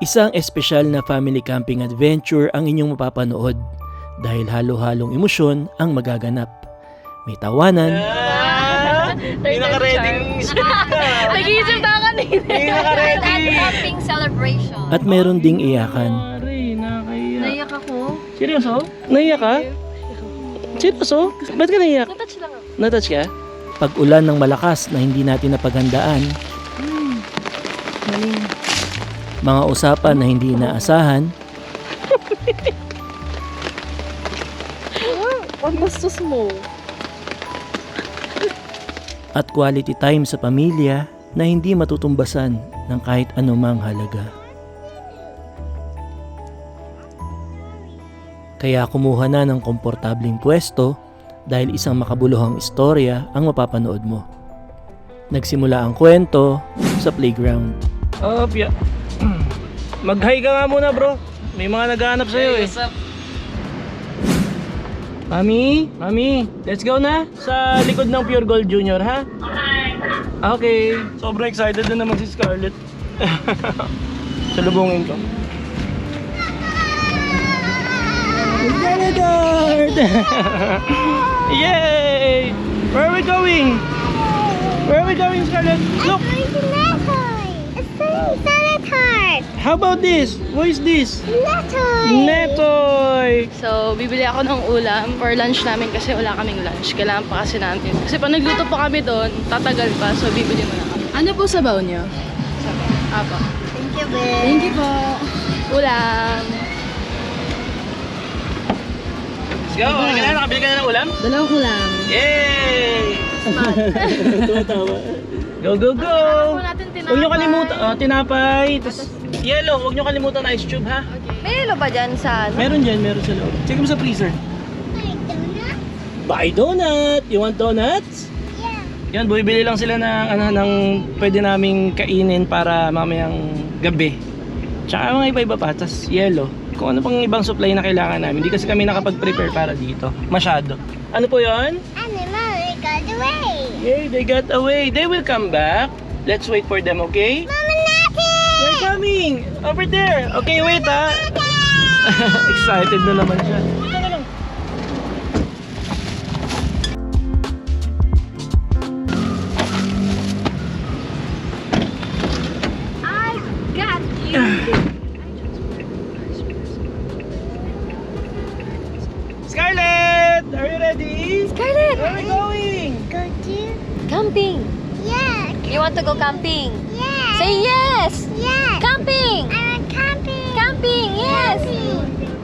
Isang espesyal na family camping adventure ang inyong mapapanood dahil halo-halong emosyon ang magaganap. May tawanan, Hindi naka-ready siya. Nag-iisip na kanina. Hindi naka-ready. Camping celebration. at meron ding iyakan. Nakaiyak. Naiyak ako. Seryoso? Naiyak ka? Seryoso? Ba't ka naiyak? Natouch lang ako. Natouch ka? Pag-ulan ng malakas na hindi natin napaghandaan, mga usapan na hindi inaasahan, Ang bastos mo. at quality time sa pamilya na hindi matutumbasan ng kahit anumang halaga. Kaya kumuha na ng komportabling pwesto dahil isang makabuluhang istorya ang mapapanood mo. Nagsimula ang kwento sa playground. Oh, Pia. Mag-hi ka nga muna, bro. May mga naghahanap sa'yo eh. Mami, let's go na sa likod ng Pure Gold Junior, ha? Okay. Sobrang excited na naman si Scarlett. Salubungin ko. Scarlett! Yay! Where are we going? Where are we going, Scarlett? Look! Going to Netoy. It's Salad Heart. How about this? What is this? Netoy. Netoy! So, bibili ako ng ulam for lunch namin kasi wala kaming lunch. Kailangan pa kasi namin. Kasi pag nagluto pa kami doon, tatagal pa. So, bibili mo na kami. Ano po sabaw niyo? Apa. Thank you, babe. Thank you po. Ulam. Let's go! Okay ka na? Nakabili ka na ng ulam? Dalawang ulam. Yay! Tumatawa. Go, go, go! natin tinapay. Huwag nyo kalimutan, tinapay, tapos yellow, huwag nyo kalimutan ice cube, ha? May ilo ba dyan sa Meron dyan, meron sa loob. Check mo sa freezer. Buy donut! You want donuts? Yeah. Yan, bumibili lang sila ng pwede naming kainin para mamayang gabi. Tsaka mga iba-iba pa, tapos yellow. Kung ano pang ibang supply na kailangan namin. Hindi kasi kami nakapag-prepare para dito. Masyado. Ano po yon? Animal, we got away. Yay, they got away. They will come back. Let's wait for them, okay? Mama natin. They're coming! Over there! Okay, wait ha! Excited na naman siya. I got you. Scarlett! Are you ready? Scarlett! Where are we going? Go to? Camping. Yeah. You want to go camping? Yeah. Say yes! yes. Camping! I want camping. Camping! Yes!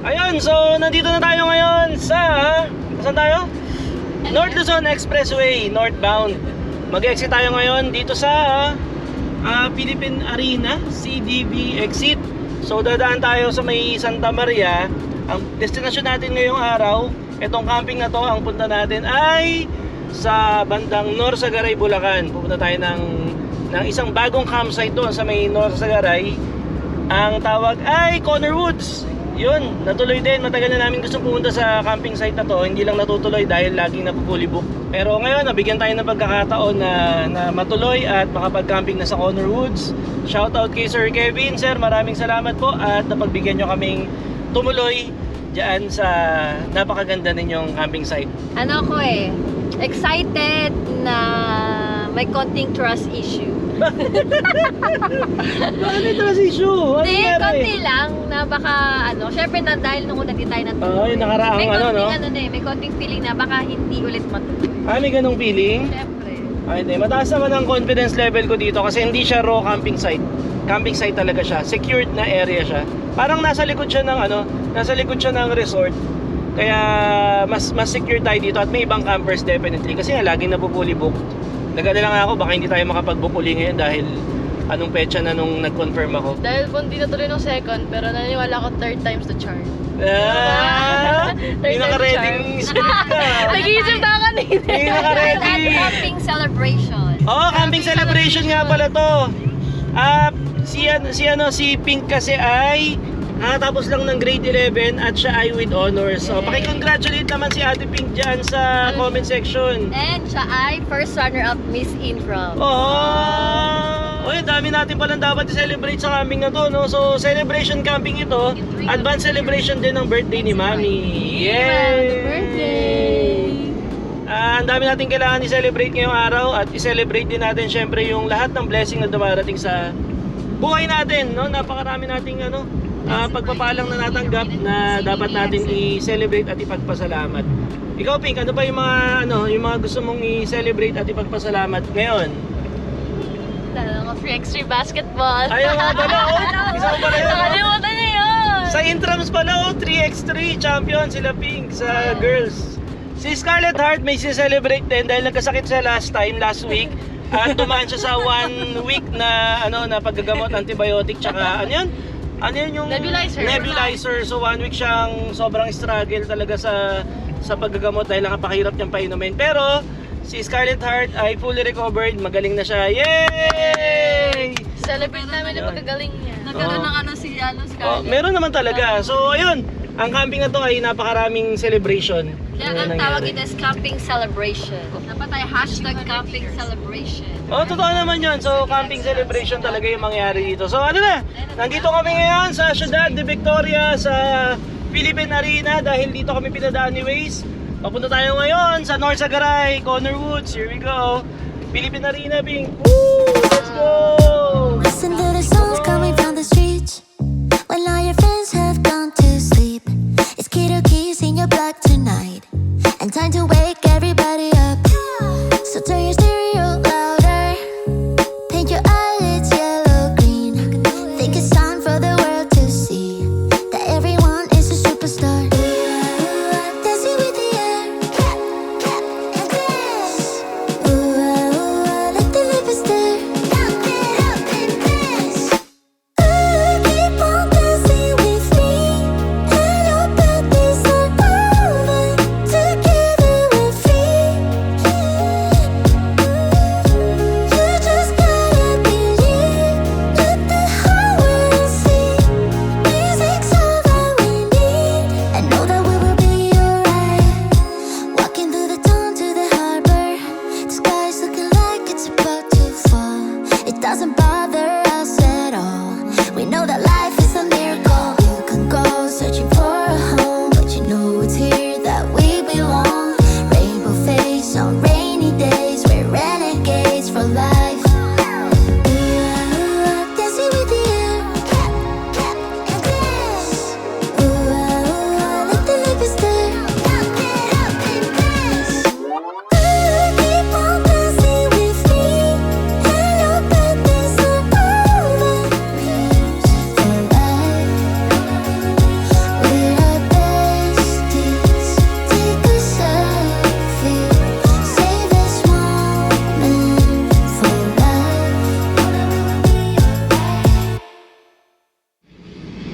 Ayun, so nandito na tayo ngayon sa... Saan tayo? North Luzon Expressway, northbound. Mag-exit tayo ngayon dito sa Philippine Arena, CDB exit. So dadaan tayo sa may Santa Maria. Ang destinasyon natin ngayong araw, itong camping na to, ang punta natin ay sa bandang Norsagaray, Bulacan. Pupunta tayo ng isang bagong campsite doon sa may Norsagaray. Ang tawag ay Conner Woods. Yun, natuloy din. Matagal na namin gustong pumunta sa camping site na to. Hindi lang natutuloy dahil laging napupully book. Pero ngayon, nabigyan tayo ng pagkakataon na matuloy at makapag-camping na sa Conner Woods. Shoutout kay Sir Kevin. Sir, maraming salamat po at napagbigyan nyo kaming tumuloy dyan sa napakaganda ninyong camping site. Ano ko excited na may konting trust issue. Bakit ito si issue? Ano Hindi, nangyari? konti lang na baka syempre na dahil nung una di tayo Oo, yung nakaraang may konting no? may konting feeling na baka hindi ulit matuloy. May ganong feeling? Syempre. Ay, hindi. Mataas naman ang confidence level ko dito kasi hindi siya raw camping site. Camping site talaga siya. Secured na area siya. Parang nasa likod siya ng nasa likod siya ng resort. Kaya mas secure tayo dito at may ibang campers definitely kasi nga laging napupuli book. Nag-alala lang ako baka hindi tayo makapag-book uli ngayon dahil anong petsa na nung nag-confirm ako. Dahil po hindi natuloy ng second pero naniniwala ko third time's the charm. Hindi naka-ready siya. Nag-iisip na kanina. Hindi naka-ready. Camping celebration. Oh, camping celebration nga pala to. Si Pink kasi ay tapos lang ng grade 11 at siya ay with honors. So, paki-congratulate naman si Ate Pink dyan sa comment section. And siya ay first runner-up Miss Infram. Oh! Oy, dami natin palang dapat i-celebrate sa camping na to, no? So, celebration camping ito. Advance celebration din ng birthday ni Mami. Yay! Happy birthday! Ang dami natin kailangan i-celebrate ngayong araw at i-celebrate din natin syempre yung lahat ng blessing na dumarating sa buhay natin, no? Napakarami nating pagpapalang na natanggap na dapat natin i-celebrate at ipagpasalamat. Ikaw, Pink, ano ba yung mga gusto mong i-celebrate at ipagpasalamat ngayon? Dala ko 3x3 basketball. Ayaw nga pala, oh! Isa ko pala yun, oh. Nakalimutan niyo yun! Sa intrams pala, oh, 3x3 champion sila Pink sa girls. Si Scarlett Heart may si-celebrate din dahil nagkasakit siya last week. At dumaan siya sa 1 week na na paggagamot, antibiotic, tsaka ano yun yung nebulizer. So 1 week siyang sobrang struggle talaga sa paggagamot dahil nakapakahirap niyang painumin. Pero si Scarlett Heart ay fully recovered, magaling na siya. Yay! Celebrate namin yung pagkagaling niya. Nagkaroon ng Scarlett. Meron naman talaga. So ayun, ang camping na to ay napakaraming celebration. Kaya ang tawag ito is camping celebration. Dapat tayo hashtag camping celebration. Totoo naman yun. So, camping celebration talaga yung mangyari dito. So, nandito kami ngayon sa Ciudad de Victoria sa Philippine Arena dahil dito kami pinadaan ni Waze. Papunta tayo ngayon sa North Sagaray, Corner Woods. Here we go. Philippine Arena, Pink. Woo! Let's go! Listen to the songs coming from the streets. When all your friends have gone to sleep, it's Kiddo Keys in your blood tonight, and time to wake everybody up. So turn your stereo louder, paint your eyelids yellow green. Think it's time for the world to see that everyone is a superstar. Dancing with the air, clap, clap, and dance. Let the livers stare, pump it up and dance. Keep on dancing with me, and your birthdays are over. Together we're free. You just gotta believe, let the whole world see. Music's all that we need, and know that we will be alright. Walking through the town to the harbor, the sky's looking like it's about to fall. It doesn't bother us at all. We know that life is a miracle. You could go searching for a home, but you know it's here that we belong. Rainbow face on rainy days, we're renegades for life. Dancing with the air, clap, clap, and dance. Let the livers stare, pump it up and dance. Keep on dancing with me, and your birthdays are over. For life, we're our besties. Take a selfie, save this moment for life.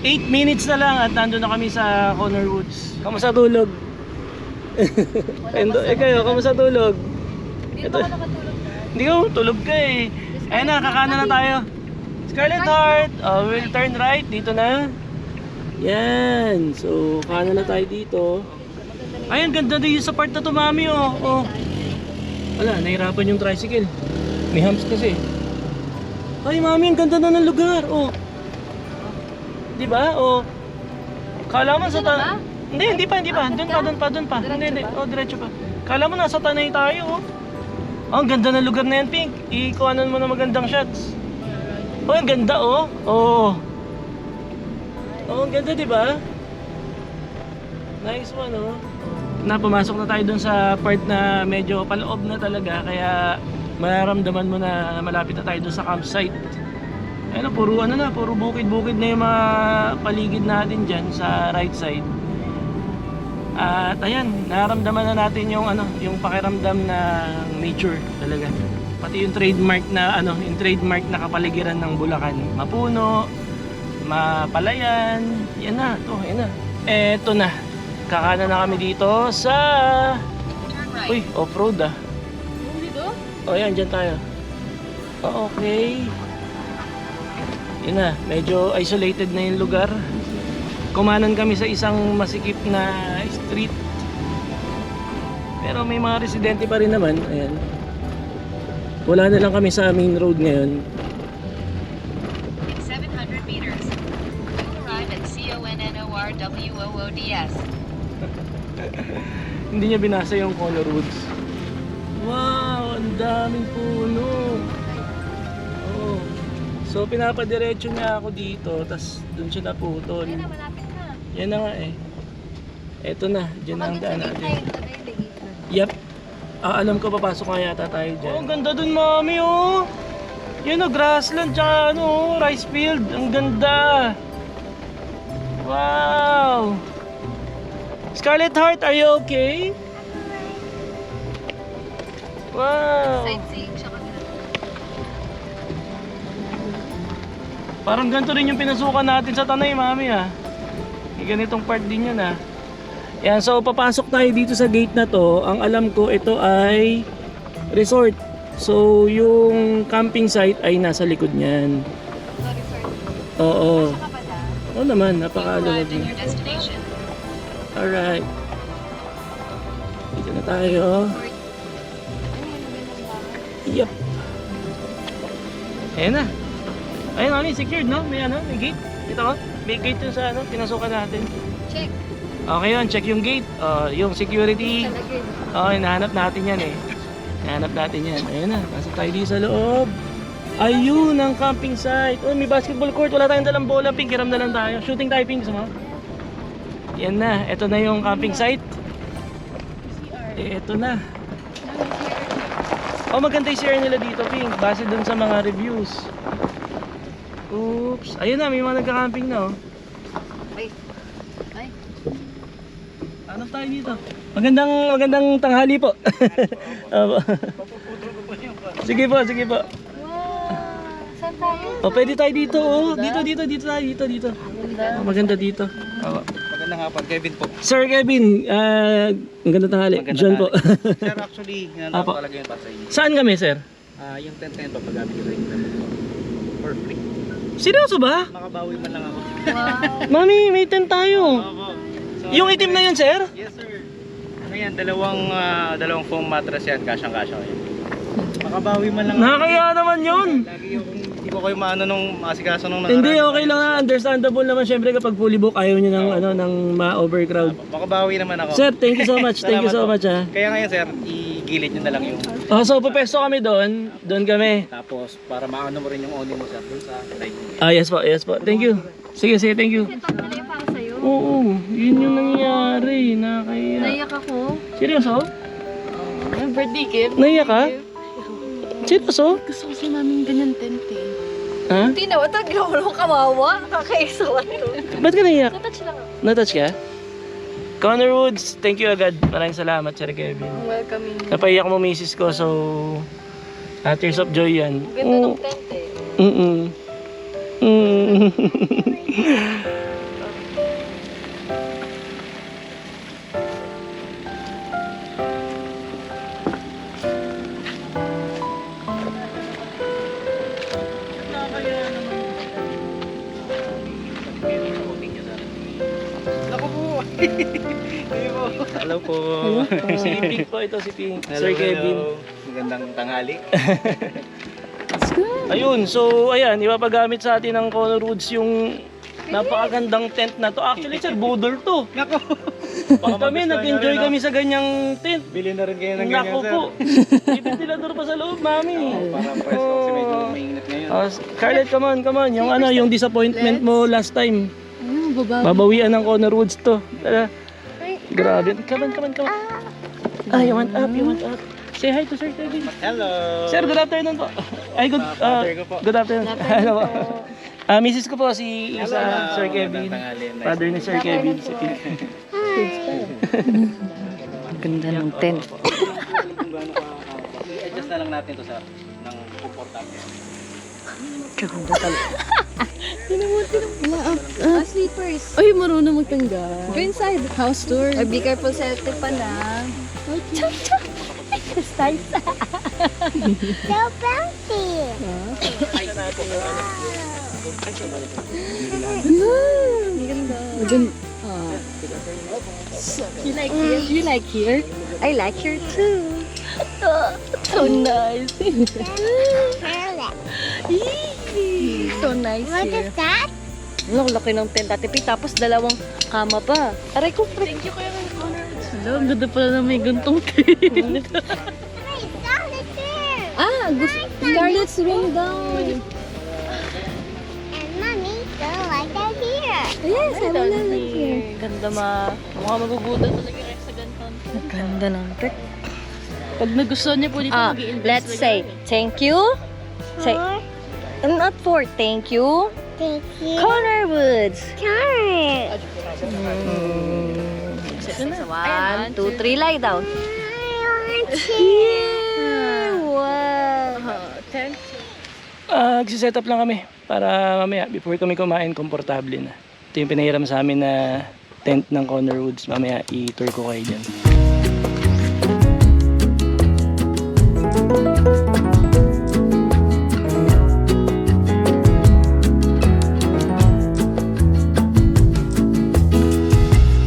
8 minutes na lang at nandun na kami sa Corner Woods. Kamusta tulog? Kayo, kamusta tulog? Ito. Hindi ko, tulog ka eh. Ayun na, kakanan na tayo. Scarlett Heart, we'll turn right, dito na. Yan, so kanan na tayo dito. Ayun, ganda din sa part na to, Mami, oh. Wala, nahirapan yung tricycle. May humps kasi. Ay, Mami, ang ganda na ng lugar, oh. Di ba? O kala mo sa Hindi pa. Doon pa. Hindi. Diretso pa. Kala mo nasa Tanay tayo, oh. Ang ganda ng lugar na yan, Pink. Ikuhanan mo na magandang shots. Oh, ang ganda, oh. Oh, ang ganda, di ba? Nice one, oh. Pumasok na tayo dun sa part na medyo paloob na talaga, kaya mararamdaman mo na malapit na tayo dun sa campsite. Ayun, puro bukid-bukid na yung mga paligid natin dyan sa right side. At ayan, nararamdaman na natin yung pakiramdam ng nature talaga. Pati yung trademark na kapaligiran ng Bulacan. Mapuno, mapalayan. Yan na. Eto na. Kakanan na kami dito sa off-road ah. Dito? O yan, dyan tayo. Okay. Yun na, medyo isolated na yung lugar. Kumanan kami sa isang masikip na street. Pero may mga residente pa rin naman. Ayan. Wala na lang kami sa main road ngayon. UNNORWOODS. Hindi niya binasa yung color woods. Wow, ang daming puno. Oh. So pinapadiretso niya ako dito, tas doon siya naputol. Yan na, malapit na. Yan na nga eh. Eto na, dyan na ang daan natin. Gate. Yep. Alam ko papasok nga yata tayo dyan. Oh, ang ganda dun, mami, oh. Yan o, grassland, tsaka ano, rice field. Ang ganda. Wow. Scarlet Heart, are you okay? Wow. Sightseeing siya kanina. Parang ganito rin yung pinasukan natin sa Tanay, mami, ah. May ganitong part din yun, ah. Yan, so papasok tayo dito sa gate na to. Ang alam ko, ito ay resort. So, yung camping site ay nasa likod niyan. Sorry, sir. Oo. Saka pala. Oo naman, napakaluwag In niya. your destination. Alright. Dito na tayo. Yep. Ayan na. Ayun, mami, secured, no? May ano, may gate. Dito ko. May gate yun sa ano, pinasukan natin. Check. Okay yun, check yung gate. Yung security. Hinahanap natin yan eh. Hinahanap natin yan. Ayun na, pasok tayo dito sa loob. Ayun ang camping site. Oh, may basketball court. Wala tayong dalang bola, Pink. Hiram na lang tayo. Shooting tayo, Pink. Gusto mo? Yan na. Ito na yung camping site. Ito na. Oh, maganda yung CR nila dito, Pink. Base dun sa mga reviews. Oops. Ayun na, may mga nagka-camping na, oh. Ay. Ay. Hanap tayo dito. Magandang tanghali po. Opo. Sige po, sige po. Saan tayo? Oh, pwede tayo dito, oh. Dito tayo, Oh, maganda dito. Oo. Magandang hapon, Kevin po. Sir Kevin, magandang tanghali. Magandang John po. Sir, actually, Apo. talaga yung para sa inyo. Saan kami, sir? Yung tent na ito, pag-gamit ko rin for free. Seryoso ba? Makabawi man lang ako. Mami, may tent tayo. Opo. So, Yung itim na yun, sir? Yes, sir. Ngayon, dalawang foam mattress yan, kasyang-kasya ko yan. Makabawi man lang ako. Nakakaya naman yun. Lagi yung, hindi ko kayo maano nung masikaso nung Hindi, okay lang. Understandable naman. Siyempre kapag fully book, ayaw nyo ng ma-overcrowd. Makabawi naman ako. Sir, thank you so much. Thank you so Salamat much, ha. Kaya ngayon, sir, igilid nyo na lang yung... So, pupesto kami doon. Doon kami. Tapos, para maano mo rin yung awning mo, sir, dun sa side niyo. Yes po, yes po. Thank you. Sige, thank you. Ito pala yung para sa'yo. Oo, yun yung nangyari. Nakakaya. Naiyak ako. Seryoso? Yung birthday gift. Naiyak ka? Seryoso? Gusto kasi namin ganyan tent eh. Ha? Hindi na, ito ginawa mo kawawa. Kakaisawa ito. Ba't ka naiyak? Natouch lang ako. Natouch ka? Connor Woods, thank you agad. Maraming salamat, Sir Kevin. Welcome in. Napaiyak mo misis ko, so... tears of joy yan. Ganda ng tent eh. Hello po. Si Pink po, ito si Pink. Hello, Sir Kevin. hello. Magandang tanghali. Ayun, so ayan, ipapagamit sa atin ng Connor Woods yung napakagandang tent na to. Actually, sir, budol to. Nako. Pag kami, nag-enjoy kami sa ganyang tent. Bili na rin kayo ng ganyan, Nako sir. po. Ipitilador pa sa loob, mami. Para presto kasi medyo mainit ngayon. Scarlett, come on. Yung disappointment mo last time. Ano, babawi. Babawian ng Connor Woods to. Tara. Grabe. Come on. You want up. Say hi to Sir Kevin. Hello. Sir, good afternoon po. Ay, Father ko po. good afternoon. Ano po? Mrs. ko po si Hello, Isa, ma'am. Sir Magandang Kevin. tanghali. Nice Father ni Sir Kevin. Si Pink. Ganda ng tent. I-adjust na lang natin to, sir. Ng comfortable. Sleepers. Ay, marunong magtanggal. Go inside. House tour. Or be careful sa tip pa na. Stars. So bouncy. Maganda. You like here? You like here? I like here too. So nice. Carrot. So nice What here. is that? Ang laki ng tent Ate Pi, tapos dalawang kama pa. Aray ko, Thank you kaya ng corner. Hello, ang ganda pala na may gantong tent. Scarlett's ring down. And mommy, go like that here. Yes, I Down wanna live here. here. Ganda mukha mabubuda talaga kayo sa ganitong tent. Ganda ng tent. Pag nagustuhan niyo po dito, mag-i-invest Let's talaga say, kami. thank you. Say, not for, thank you. Thank you. Corner Woods. Charm. Ito na. 1, 2, 3, lie down. I want to. Wow. Tent. Nagsiset up lang kami para mamaya before kami kumain komportable na. Ito yung pinahiram sa amin na tent ng Corner Woods. Mamaya i-tour ko kayo dyan.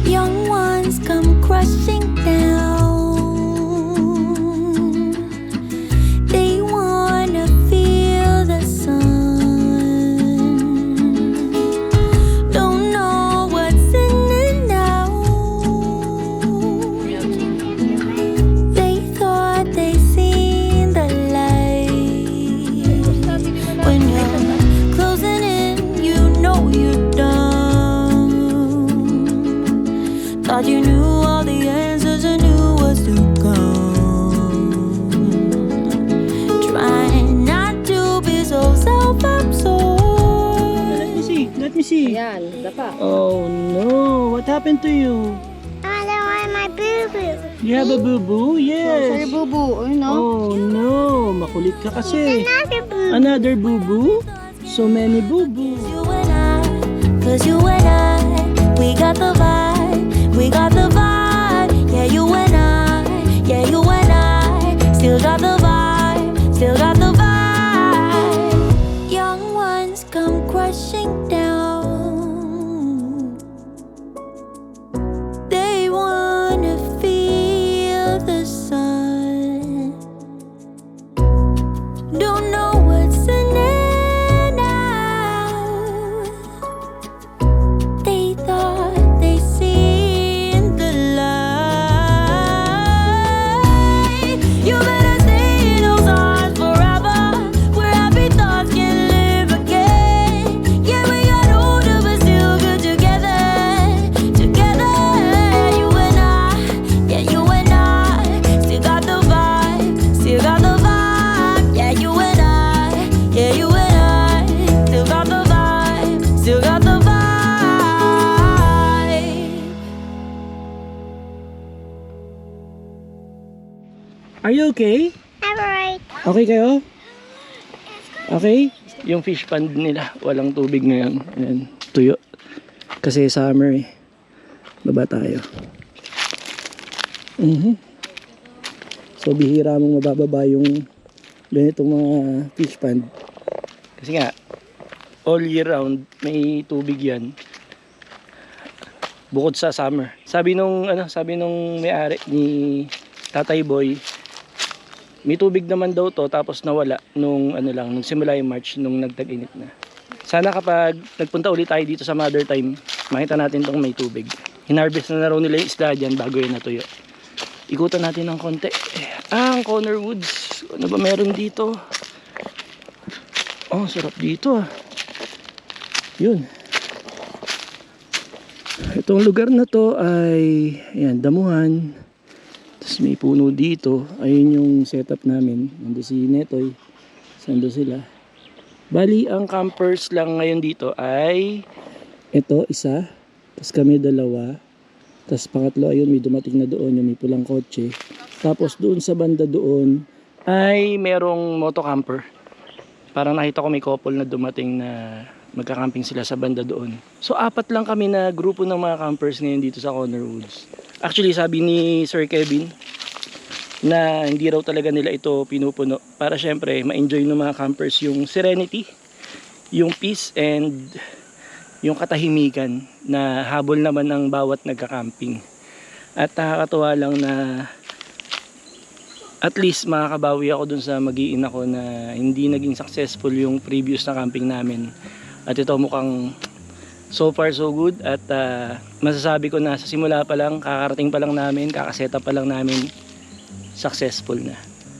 Young ones come crushing down. They wanna feel the sun. Don't know what's in and out. They thought they seen the light. When you're closing in, you know you're done. Thought you knew all the answers and knew what's to come. Trying not to be so self-absorbed. Let me see. Yan, dapa. Oh no, what happened to you? I don't want my boo-boo. You have a boo-boo? Yes. bubu, no? Oh no, makulit ka kasi. Another boo. Another boo-boo? So many boo-boo. You and I, 'cause you and I, we got the vibe, we got the vibe. Yeah, you and I, yeah, you and I, still got the vibe, still got the vibe. Young ones come crushing down. They wanna feel the sun. Don't know what's in and out. They thought they seen the light. You better stay in those arms forever, where happy thoughts can live again. Yeah, we got older but still good together. Together, you and I, yeah, you and I, still got the vibe, still got the vibe. Yeah, you and I, yeah, you and I, still got the vibe, still got the vibe. Are you okay? Alright. Okay kayo? Okay? Yung fish pond nila, walang tubig ngayon. Ayan, tuyo. Kasi summer eh. Baba tayo. So bihira mong mabababa yung ganitong mga fish pond. Kasi nga, all year round may tubig yan. Bukod sa summer. Sabi nung may-ari ni Tatay Boy, may tubig naman daw to tapos nawala nung nung simula yung March nung nagtag-init na. Sana kapag nagpunta ulit tayo dito sa Mother Time, makita natin tong may tubig. Hinarvest na raw nila yung isda dyan bago yun natuyo. Ikutan natin ng konti. Ang Corner Woods. Ano ba meron dito? Oh, sarap dito ah. Yun. Itong lugar na to ay ayan, damuhan. Tapos may puno dito. Ayun yung setup namin. Nando si Netoy. Nando sila. Bali, ang campers lang ngayon dito ay ito, isa. Tapos kami dalawa. Tapos pangatlo, ayun, may dumating na doon. Yung may pulang kotse. Tapos doon sa banda doon ay merong motocamper. Parang nakita ko may couple na dumating na magkakamping sila sa banda doon. So, 4 lang kami na grupo ng mga campers ngayon dito sa Corner Woods. Actually, sabi ni Sir Kevin na hindi raw talaga nila ito pinupuno para syempre ma-enjoy ng mga campers yung serenity, yung peace and yung katahimikan na habol naman ng bawat nagka-camping. At nakakatuwa lang na at least makakabawi ako dun sa mag-iin ako na hindi naging successful yung previous na camping namin. At ito mukhang So far so good at masasabi ko na sa simula pa lang, kakarating pa lang namin, kakasetup pa lang namin, successful na.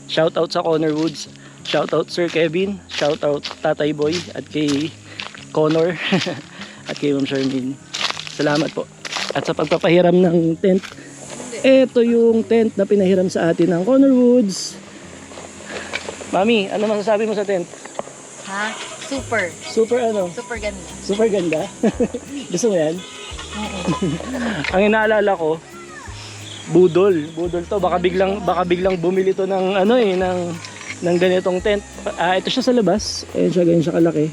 Shoutout sa Connor Woods, shoutout Sir Kevin, shoutout Tatay Boy at kay Connor at kay Ma'am Charmaine. Salamat po. At sa pagpapahiram ng tent, ito yung tent na pinahiram sa atin ng Connor Woods. Mami, ano masasabi mo sa tent? Ha? Super. Super ano? Super ganda. Super ganda. Gusto mo yan? Ang inaalala ko, budol to. Baka biglang bumili to ng ano eh, ng ganitong tent. Ito siya sa labas. Ayan siya, ganyan siya kalaki.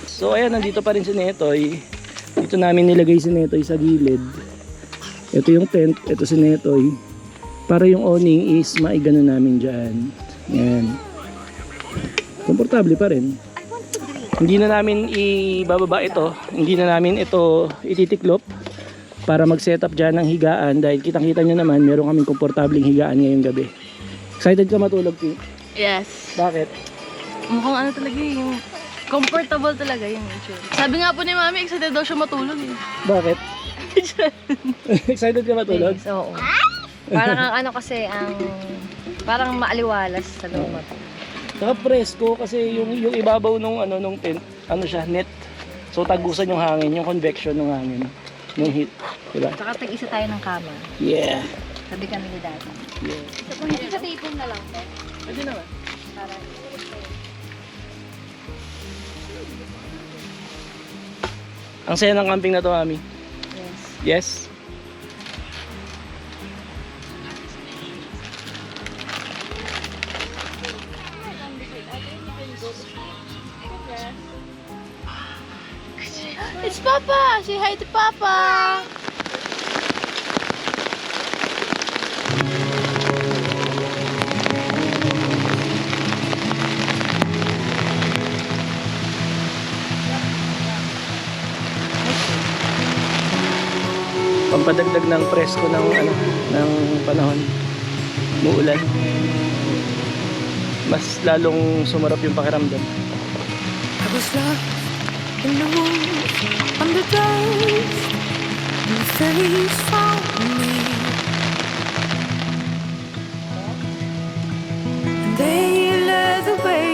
So ayan, nandito pa rin si Netoy. Dito namin nilagay si Netoy sa gilid. Ito yung tent, ito si Netoy. Para yung awning is maigano namin dyan. Ayan. Komportable pa rin. Hindi na namin ibababa ito. Hindi na namin ito ititiklop para mag-setup dyan ng higaan dahil kitang-kita nyo naman meron kaming komportabling higaan ngayong gabi. Excited ka matulog, Pink? Yes. Bakit? Mukhang ano talaga yung comfortable talaga yung itsura. Sabi nga po ni Mami, excited daw siya matulog eh. Bakit? Excited ka matulog? Yes, oo. Parang ang ano kasi, parang maaliwalas sa loob mo. Saka presko kasi yung ibabaw nung tent, ano siya, net. So tagusan yung hangin, yung convection ng hangin, ng heat, diba? Saka tag-isa tayo ng kama. Yeah. Sabi kami ni Daddy. Yeah. So kung hindi sa tipong na lang. Pwede naman. Para Ang saya ng camping na to, Mami. yes. Yes? It's Papa! Say hi to Papa! Pampadagdag ng presko ng panahon. Muulan. Mas lalong sumarap yung pakiramdam. I was lost in the woods, under dust, and the fairies found me. And they led the way,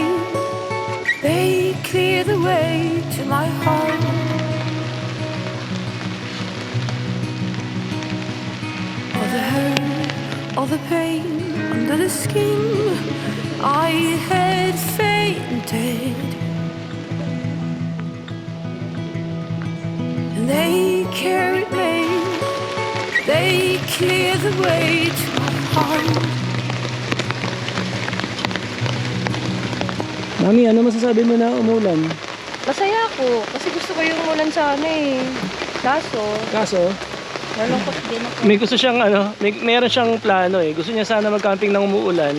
they cleared the way to my heart. All the hurt, all the pain under the skin, I had fainted. They carried me, they cleared the way to my heart. Mami, ano masasabi mo na umulan? Masaya ako kasi gusto ko yung ulan sana eh. Kaso, Nalungkot din ako. may gusto siyang meron siyang plano eh. Gusto niya sana mag-camping ng umuulan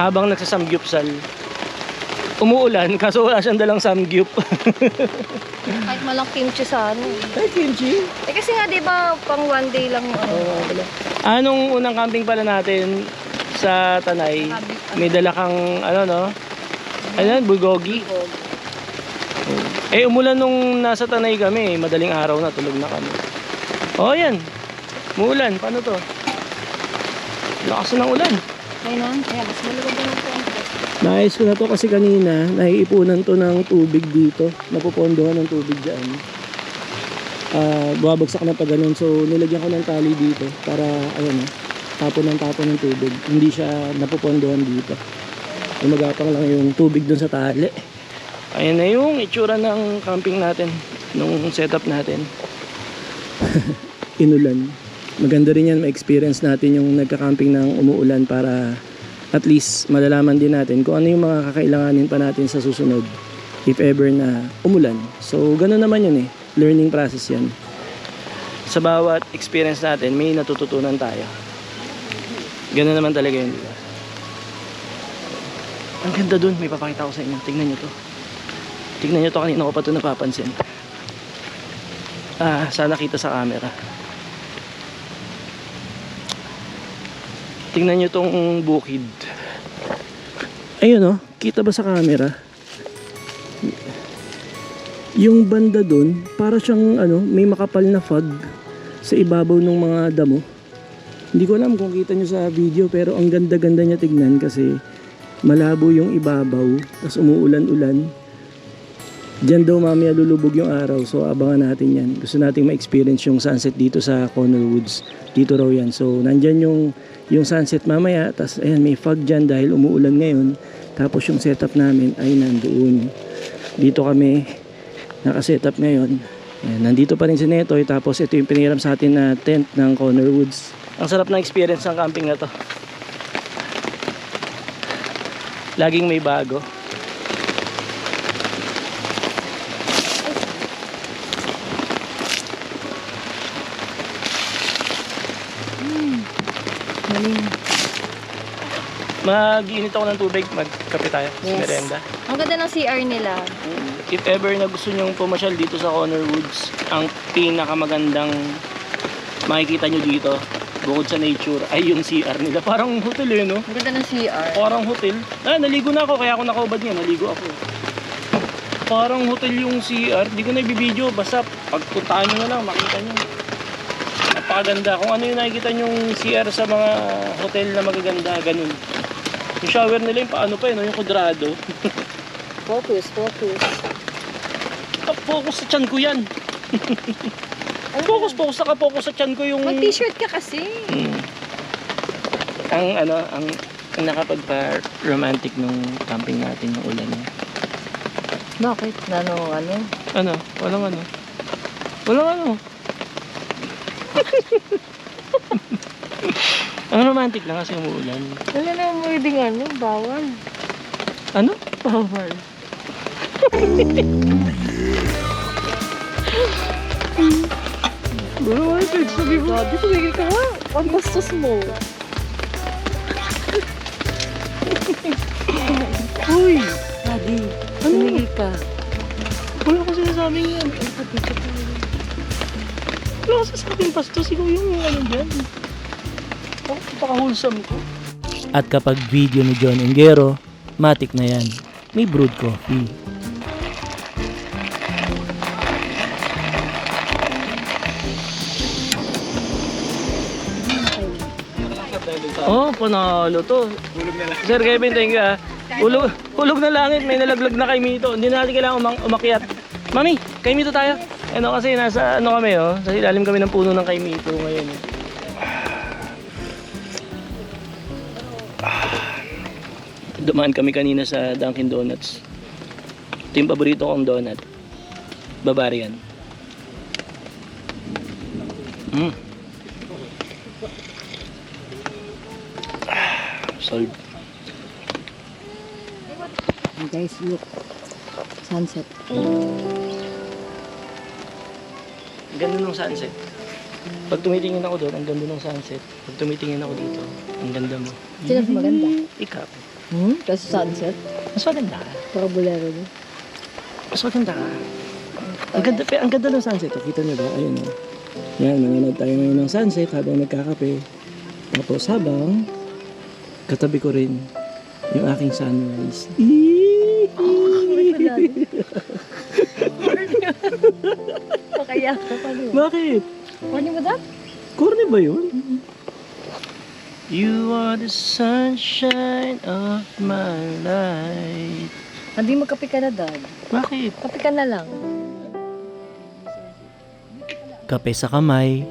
habang nagsasamgyupsal. Umuulan, kaso wala siyang dalang samgyup. Kahit malang kimchi sana eh. Ay, kimchi. Eh kasi nga diba pang one day lang yung ano. Anong unang camping pala natin sa Tanay? May dala kang ano yan, bulgogi. Eh umulan nung nasa Tanay kami, madaling araw na, tulog na kami. Oh yan, umulan, paano to? Lakas na ng ulan. Ayun na, mas malawag din ako. Naayos ko na to kasi kanina, naiipunan to ng tubig dito. Napupondohan ng tubig dyan. Bumabagsak na pa ganun. So nilagyan ko ng tali dito para tapon ng tubig. Hindi siya napupondohan dito. Magapang lang yung tubig dun sa tali. Ayan na yung itsura ng camping natin, nung setup natin. Inulan. Maganda rin yan, ma-experience natin yung nagka-camping ng umuulan para at least malalaman din natin kung ano yung mga kakailanganin pa natin sa susunod if ever na umulan. So gano'n naman yun eh, learning process yan. Sa bawat experience natin may natututunan tayo. Gano'n naman talaga yun, diba? Ang ganda dun, may papakita ko sa inyo. Tignan nyo to. Tignan nyo to, kanina ko pa to napapansin. Sana kita sa camera. Tingnan nyo tong bukid. Ayun kita ba sa camera? yung banda dun, para siyang may makapal na fog sa ibabaw ng mga damo. Hindi ko alam kung kita nyo sa video, pero ang ganda-ganda niya tignan kasi malabo yung ibabaw, tapos umuulan-ulan. Diyan daw mamaya lulubog yung araw, so abangan natin yan. Gusto nating ma-experience yung sunset dito sa Conner Woods. Dito raw yan. So nandyan yung sunset mamaya, tapos ayan, may fog dyan dahil umuulan ngayon. Tapos yung setup namin ay nandoon. Dito kami naka-setup ngayon. Ayan, nandito pa rin si Netoy, tapos ito yung piniram sa atin na tent ng Conner Woods. Ang sarap na experience ng camping na to. Laging may bago. Mag-iinit ako ng tubig, magkape tayo sa Yes. merenda. Ang ganda ng CR nila. If ever na gusto nyong pumasyal dito sa Conner Woods, ang pinakamagandang makikita nyo dito, bukod sa nature, ay yung CR nila. Parang hotel no? Ang ganda ng CR. Parang hotel. Naligo na ako, kaya ako nakaubad niya, naligo ako. Parang hotel yung CR, di ko na ibibideo, basta pagpuntaan nyo na lang, makita nyo. Napakaganda. Kung ano yung nakikita nyong CR sa mga hotel na magaganda, ganun. Yung shower nila yung paano pa yung kudrado. Focus. Focus sa tiyan ko yan. Focus, naka-focus sa tiyan ko yung... Mag-t-shirt ka kasi. Ang nakapagpa-romantic nung camping natin yung ulan niya. Bakit? Walang ano. Ang romantic lang kasi umuulan. Wala na pwedeng bawal. Ano? Bawal. Bro, ay sabi mo. Grabe, tumigil ka nga. Ang bastos mo. Uy! Daddy, Ano? tumigil ka. Wala ko sinasabing yan. Wala ko sinasabing bastos. Ikaw yung dyan. Napaka-wholesome ko. At kapag video ni John Engero, matik na yan. May brewed coffee. Oh, panalo to. Sir Kevin, thank you ah. Hulog na langit, may nalaglag na kay Mito. Hindi na natin kailangan umakyat. Mami, kay Mito tayo. Kasi nasa kami sa ilalim kami ng puno ng kay Mito ngayon. Dumaan kami kanina sa Dunkin Donuts. Ito yung paborito kong donut. Bavarian. Solve. Guys, look. Sunset. Ang ganda ng sunset. Pag tumitingin ako doon, ang ganda ng sunset. Pag tumitingin ako dito, ang ganda mo. Sino mas maganda? Ikaw. Kasi sunset. Mas maganda ka. Para bolero din. Mas maganda ka. Ang ganda ng sunset. Oh. Kita niyo ba? Ayun o. Yan, nanonood tayo ngayon ng sunset habang nagkakape. Tapos habang katabi ko rin yung aking sunrise. Pakaya ka pa doon. Bakit? Ano mo that? Corny ba yun? You are the sunshine of my life. Hindi magkape ka na, Dad. Bakit? Kape ka na lang. Kape sa kamay,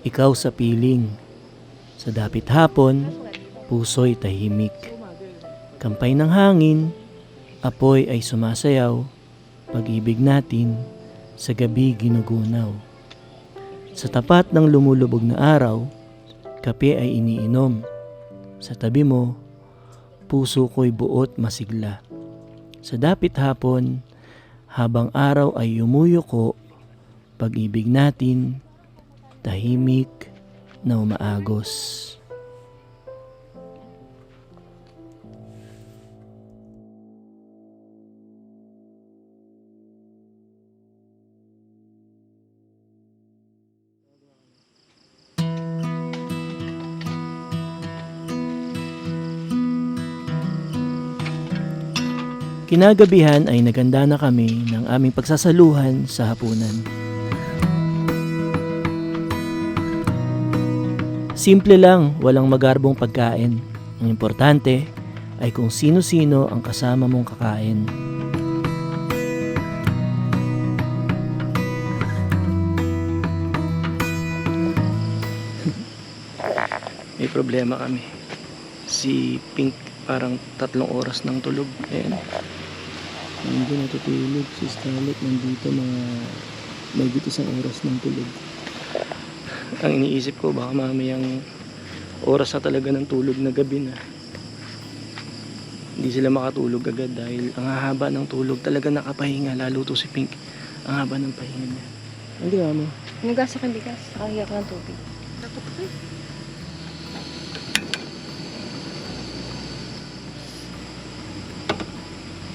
ikaw sa piling. Sa dapit hapon, puso'y tahimik. Kampay ng hangin, apoy ay sumasayaw. Pag-ibig natin, sa gabi ginugunaw. Sa tapat ng lumulubog na araw, kape ay iniinom. Sa tabi mo, puso ko'y buot masigla. Sa dapit hapon, habang araw ay yumuyuko, pag-ibig natin, tahimik na umaagos. Kinagabihan ay naganda na kami ng aming pagsasaluhan sa hapunan. Simple lang, walang magarbong pagkain. Ang importante ay kung sino-sino ang kasama mong kakain. May problema kami. Si Pink parang 3 oras ng tulog. Ayan. Hindi natutulog. Si Scarlett nandito mga mahigit 1 oras ng tulog. Ang iniisip ko baka mamayang oras na talaga ng tulog na gabi na. Hindi sila makatulog agad dahil ang haba ng tulog talaga nakapahinga. Lalo to si Pink. Ang haba ng pahinga niya. Ang ginawa mo? Nugas ako ng bigas. Nakahiyak ng tubig.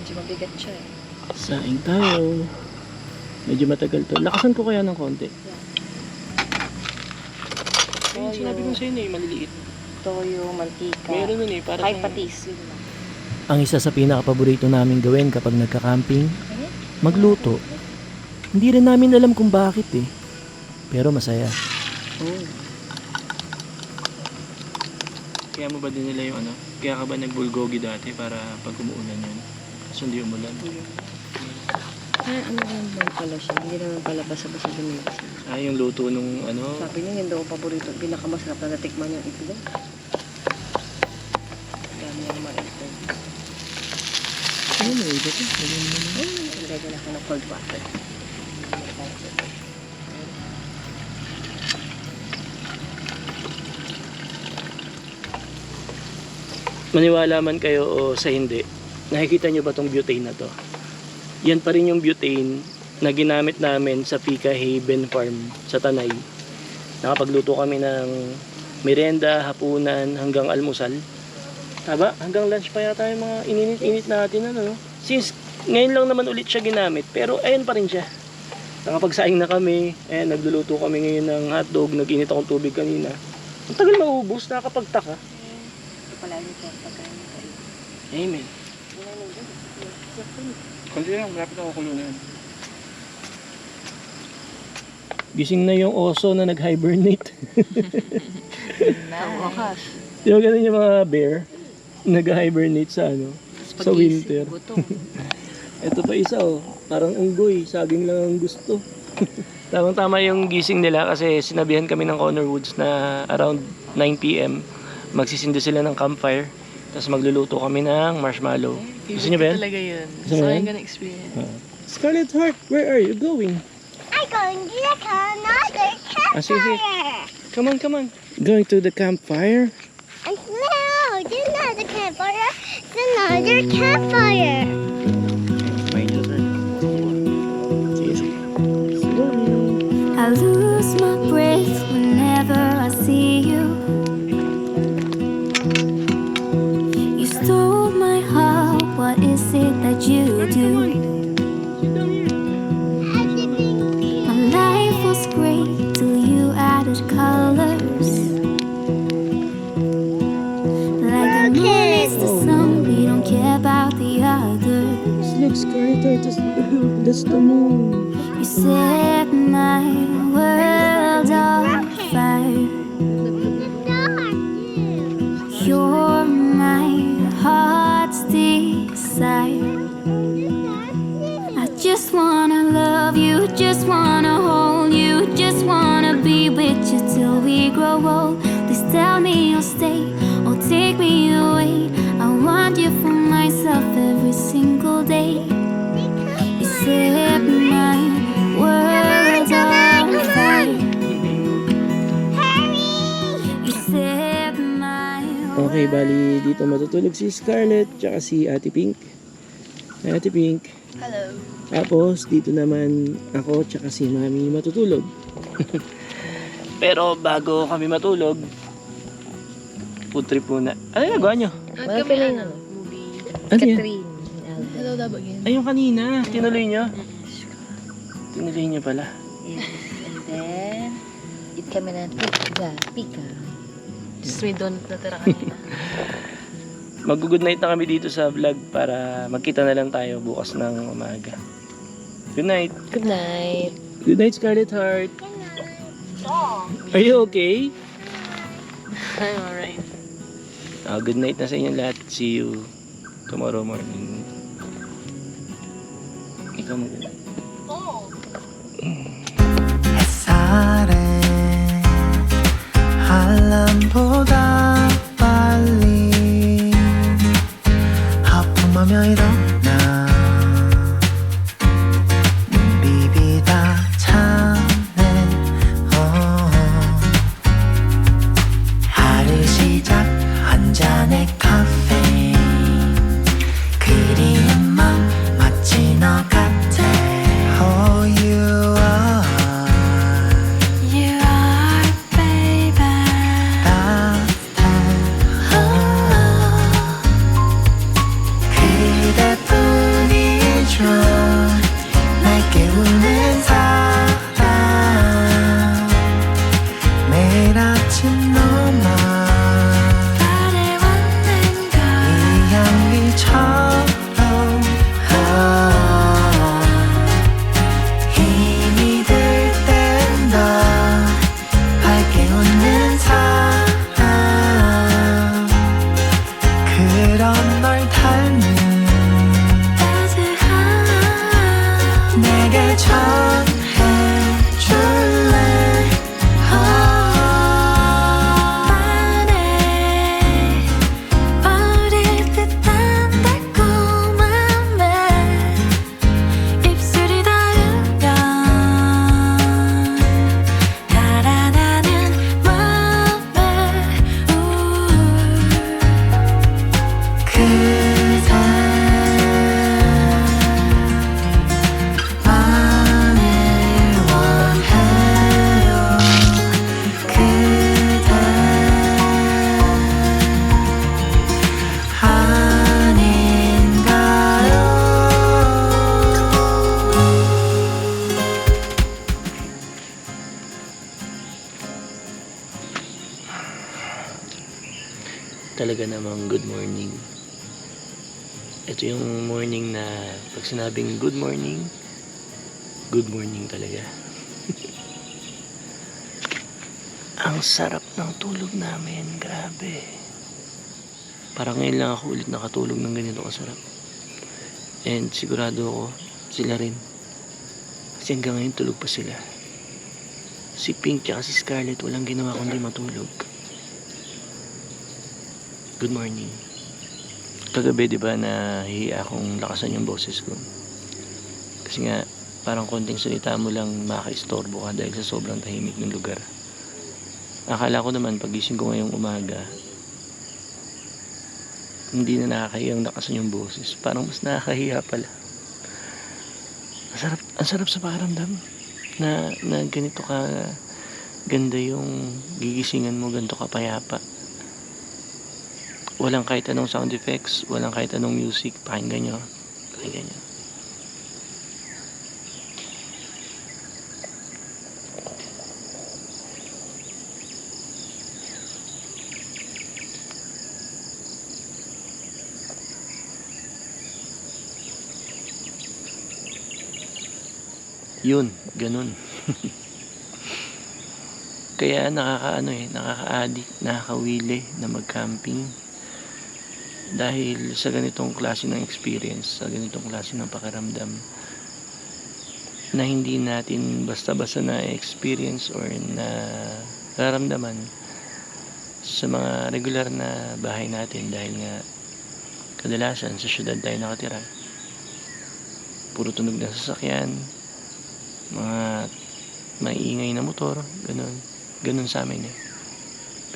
Medyo mabigat siya eh. Saing tayo. Medyo matagal to. Lakasan ko kaya ng konti. Ayun, sinabi ko sa'yo na eh, maliliit. Toyo, mantika. Meron nun eh, para Kahit patis. Yun lang. Ang isa sa pinaka-paborito namin gawin kapag nagka-camping, magluto. Hindi rin namin alam kung bakit eh. Pero masaya. Kaya mo ba din nila yung ano? Kaya ka ba nagbulgogi dati para pag umuulan yun? Kasi hindi umulan. Ano naman pala siya? Hindi naman pala basa-basa dumibas. Ah, yung luto nung ano? Sabi niya, yun daw ang paborito. Pinakamasarap na natikman yung itlog. Dami niya naman itlog. Ano mo? Iba to? Nilagyan ako ng cold water. Maniwala man kayo o sa hindi, nakikita nyo ba tong butane na to? Yan pa rin yung butane na ginamit namin sa Pika Haven Farm sa Tanay. Nakapagluto kami ng merenda, hapunan, hanggang almusal. Taba, hanggang lunch pa yata yung mga ininit-init natin. Ano? Since ngayon lang naman ulit siya ginamit, pero ayun pa rin siya. Nakapagsaing na kami, nagluluto kami ngayon ng hotdog, nag-init akong tubig kanina. Ang tagal maubos, nakakapagtaka. Palagi ko pagkain ng kain. Amen. Kunti lang, malapit ako kulo na yun. Gising na yung oso na nag-hibernate. Ang wakas. Di ba ganun yung mga bear? Nag-hibernate sa ano? Sa winter. Gutom. Ito pa isa oh. Parang unggoy. Saging lang ang gusto. Tamang-tama yung gising nila kasi sinabihan kami ng Connor Woods na around 9 p.m. magsisindi sila ng campfire. Tapos magluluto kami ng marshmallow. Gusto niyo ba yan? Talaga yun. Gusto mo yan? gonna experience. Scarlet Heart, where are you going? I'm going to look another Sige. campfire. Come on, come on. Going to the campfire? And no, there's another campfire. There's another campfire. I lose my breath whenever I see you. You stole my heart, what is it that you do? My life was great till you added colors. Like the moon is the sun, we don't care about the others. Look, Scarlet Heart, that's the moon. You set my world on fire. You're my heart's desire. I just wanna love you, just wanna hold you, just wanna be with you till we grow old. Please tell me you'll stay or take me away. I want you for myself every single day. You set my world on fire. You set my Okay, bali dito matutulog si Scarlett tsaka si Ate Pink. Ate Pink. Hello. Tapos dito naman ako tsaka si Mami matutulog. Pero bago kami matulog, food trip muna. Ano yung nagawa nyo? At kami movie. Ano yan? Hello, Dabagin. Ay, yung kanina. Tinuloy nyo? Tinuloy nyo pala. Yes. And then, eat kami ng pika. Just may donut na tira kanina. Mag-good night na kami dito sa vlog para magkita na lang tayo bukas ng umaga. Good night. Good night. Good night, Scarlet Heart. Are you okay? I'm alright. Good night na sa inyo lahat. See you tomorrow morning. Ikaw mo. 햇살에 알람보다 빨리 하품하며 일어나 눈 비비다 찾는 하루 시작 한 잔의 카페 그리는 맘 마치 너 같아 Oh you are baby 따뜻한 그대뿐이죠 날 깨우는 사람 매일 아침 너만 나를 왔는 걸 이 향기처럼 힘이 들 땐 더 밝게 웃는 사람 그런 널 닮은 따스한 내게 전해줄래 안에 어릴 듯한 달콤함에 입술이 닿으면 달아나는 맘에 그대 만을 원해요 그대 아닌가요? Talaga namang good morning. Ito yung morning na pag sinabing good morning talaga. Ang sarap ng tulog namin, grabe. Parang ngayon lang ako ulit nakatulog ng ganito kasarap. And sigurado ako, sila rin. Kasi hanggang ngayon tulog pa sila. Si Pink at si Scarlett walang ginawa kundi matulog. Good morning. Kagabi, di ba, nahihiya akong lakasan yung boses ko. Kasi nga, parang konting salita mo lang makaistorbo ka dahil sa sobrang tahimik ng lugar. Akala ko naman, pagising ko ngayong umaga, hindi na nakakahiyang lakasan yung boses. Parang mas nakakahiya pala. Ang sarap sa pakiramdam na ganito ka ganda yung gigisingan mo, ganito ka payapa. Walang kahit anong sound effects, walang kahit anong music. Pakinggan nyo. Yun, ganun. Kaya nakaka-addict, nakakawili na mag-camping. Dahil sa ganitong klase ng experience, sa ganitong klase ng pakiramdam na hindi natin basta-basta na-experience or na nararamdaman sa mga regular na bahay natin dahil nga kadalasan sa syudad tayo nakatira. Puro tunog ng sasakyan, mga maiingay na motor, ganun sa amin eh.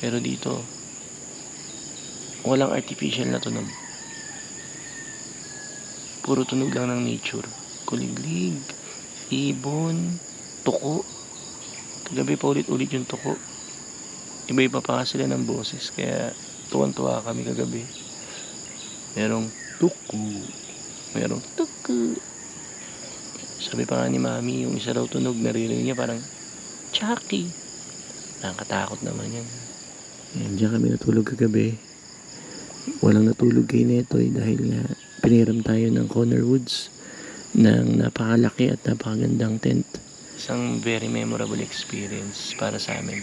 Pero dito, walang artificial na tunog. Puro tunog lang ng nature. Kuliglig, ibon, tuko. Kagabi pa ulit-ulit yung tuko. Iba-iba pa nga sila ng boses. Kaya tuwan-tuwa kami kagabi. Merong tuku. Merong tuku. Sabi pa nga ni Mami, yung isa daw tunog, naririnig niya parang Chucky. Nakakatakot naman yan. Diyan kami natulog kagabi. walang natulog kay Netoy dahil nga piniram tayo ng Conner Woods ng napakalaki at napakagandang tent. Isang very memorable experience para sa amin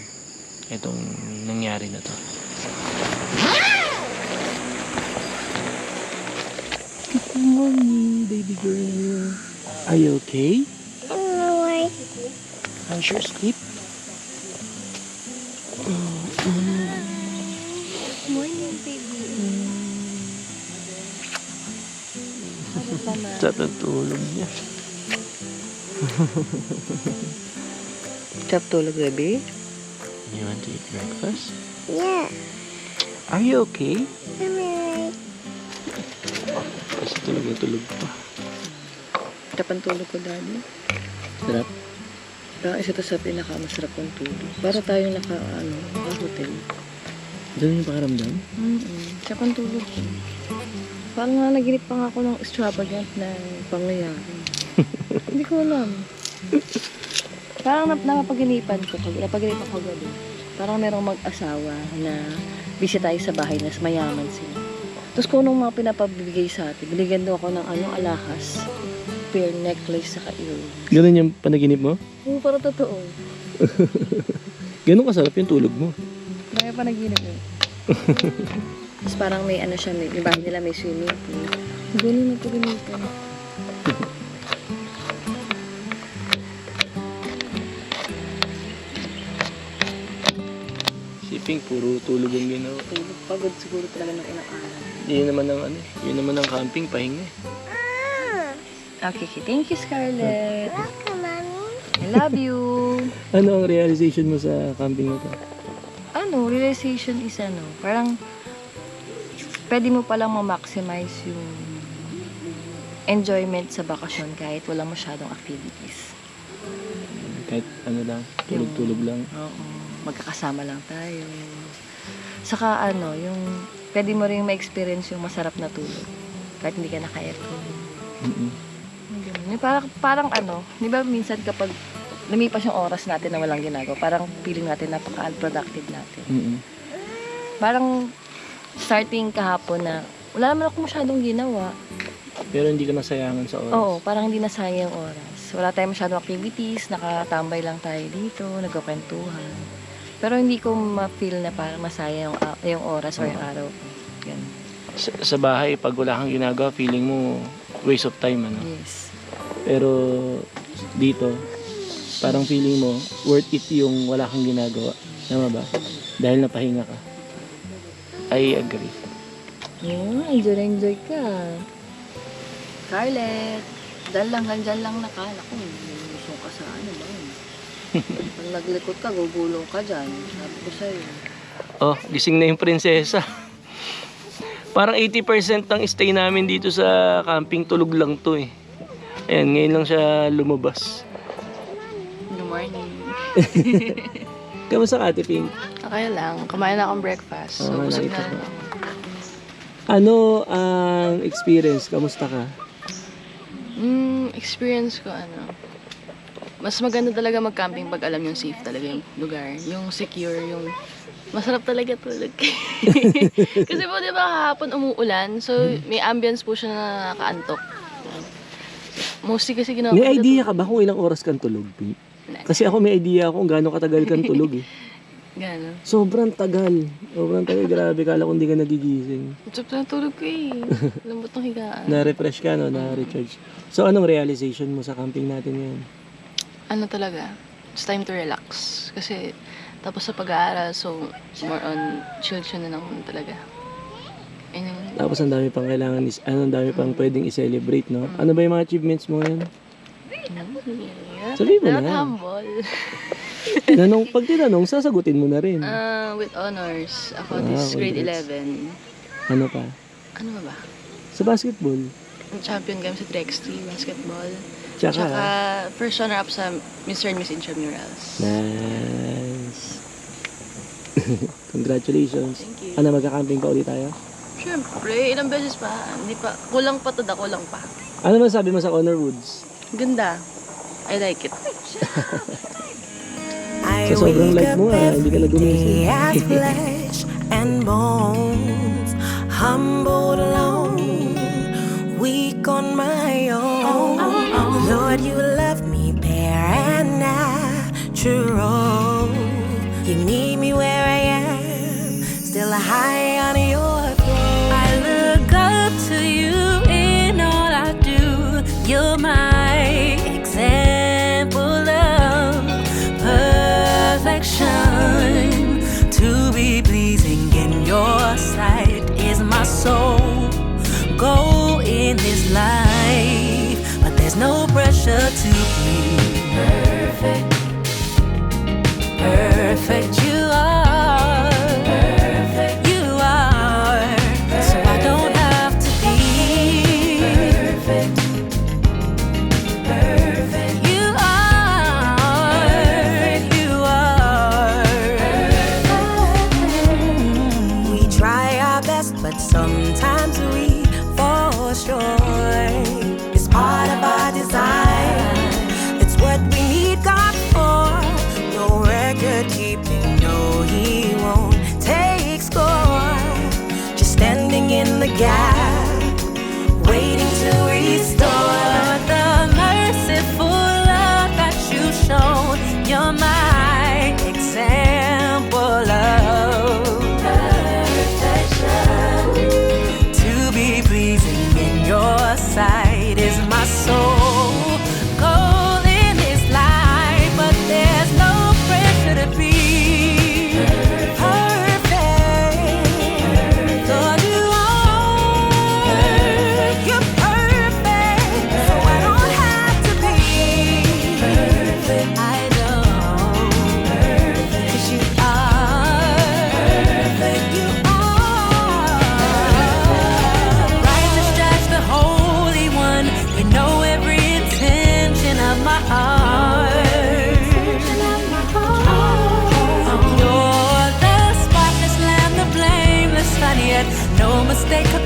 itong nangyari na to. Good morning, baby girl. Are you okay? How's your sleep? Morning, baby. Sarap ng tulog niya. Sarap tulog, baby? You want to eat breakfast? Yeah. Are you okay? I'm alright. Kasi tulog na tulog pa. Sarap ang tulog ko, daddy. Sarap. Parang isa to sa pinakamasarap kong tulog. Para tayong naka-hotel. Doon yung pakiramdam? Sarap ang tulog ko. Parang nga naginip pa nga ako ng extravagant na pangyayari. Hindi ko alam. Parang napaginipan ko gabi. Parang merong mag-asawa na busy tayo sa bahay na mayaman sila. Tapos kung anong mga pinapabigay sa atin, binigyan daw ako ng alahas, pearl necklace, saka earrings. Ganun yung panaginip mo? Oo, parang totoo. Ganun kasarap yung tulog mo. Kaya pa naginip eh. Tapos parang may siya, yung bahay nila may swimming pool. Ganun nagpaginipan. Siping, puro tulog ang ginawa. Tulog, pagod siguro talaga ng ilang araw. Yun naman ang camping, pahinga. Okay, thank you, Scarlett. Welcome, Mommy. I love you. Ano ang realization mo sa camping na to? Realization is parang pwede mo palang ma-maximize yung enjoyment sa bakasyon kahit wala masyadong activities. Kahit lang, tulog-tulog lang. Oo, magkakasama lang tayo. Saka yung pwede mo rin ma-experience yung masarap na tulog kahit hindi ka naka-aircon. Ganun. Parang di ba minsan kapag lumipas yung oras natin na walang ginagawa, parang feeling natin napaka-unproductive natin. Parang starting kahapon na wala naman ako masyadong ginawa. Pero hindi ka nasayangan sa oras. Oo, parang hindi nasayang yung oras. Wala tayong masyadong activities, nakatambay lang tayo dito, nagkukwentuhan. Pero hindi ko ma-feel na parang masayang yung oras or yung araw. Ganun. Sa bahay, pag wala kang ginagawa, feeling mo waste of time, Yes. Pero dito, parang feeling mo worth it yung wala kang ginagawa. Tama ba? Dahil napahinga ka. I agree. Enjoy ka. Scarlett, dyan lang nakala ko. Gusto ka sa ba? Pag naglikot ka, gugulong ka dyan. Sabi ko sa'yo. Oh, gising na yung prinsesa. Parang 80% ng stay namin dito sa camping tulog lang to eh. Ayan, ngayon lang siya lumabas. Good morning. Kamusta ka, Ate Pink? Okay lang. Kumain na akong breakfast. So, busog nakita na. ko. Ano ang experience? Kamusta ka? Experience ko mas maganda talaga mag-camping pag alam yung safe talaga yung lugar. Yung secure, yung masarap talaga tulog. Kasi po di ba kahapon umuulan, so may ambience po siya na nakaantok. Mostly kasi ginawa May idea ka ba kung ilang oras kang tulog, Pink? Kasi ako may idea ako kung gaano katagal kang tulog eh. Gano'n. Sobrang tagal. Grabe, kala ko hindi ka nagigising. Sarap na tulog ko eh. Lambot ng higaan. Na-refresh ka, no? Na-recharge. So, anong realization mo sa camping natin ngayon? Talaga, it's time to relax. Kasi tapos sa pag-aaral, so more on chill na lang talaga. Tapos ang dami pang kailangan, ang dami pang pwedeng i-celebrate, no? Ano ba yung mga achievements mo ngayon? Sabihin mo na. Not humble. Pag tinanong, sasagutin mo na rin. With honors. Ako this grade congrats. 11. Ano pa? Ano ba? Sa basketball. Champion kami sa 3x3 basketball. Tsaka Tsaka first runner-up sa Mr. and Miss Intramurals. nice. Congratulations. Thank you. Ano, magka-camping pa ulit tayo? Siyempre, ilang beses pa. Hindi pa. Kulang pa to da, kulang pa. Ano man sabi mo sa Conner Woods? Ganda. I like it. I Sa sobrang wake light up mo, hindi ka na every gumising. day as flesh and bones. humbled alone, weak on my own. Lord, you love me bare and natural. You meet me where I am, still high on your throne. I look up to you in all I do. You're my example of perfection. To be pleasing in your sight is my sole goal in this life. But there's no pressure to be perfect. Perfect you are. Perfect you are. So I don't have to be perfect. Perfect you are. You are. We try our best, but sometimes we fall short. It's part of our design. It's what we need God for. No record keeping, no, He won't take score. Just standing in the gap, waiting to restore. The merciful love that you've shown, you're my example of perfection. To be pleasing in your sight is my soul goal in this life. But there's no pressure to be perfect. Lord, you are. You're perfect. So I don't have to be perfect. I know. 'Cause you are. You are. Righteous Judge, the Holy One. You know every intention of my heart. You're the spotless Lamb, the blameless Son, yet no mistake could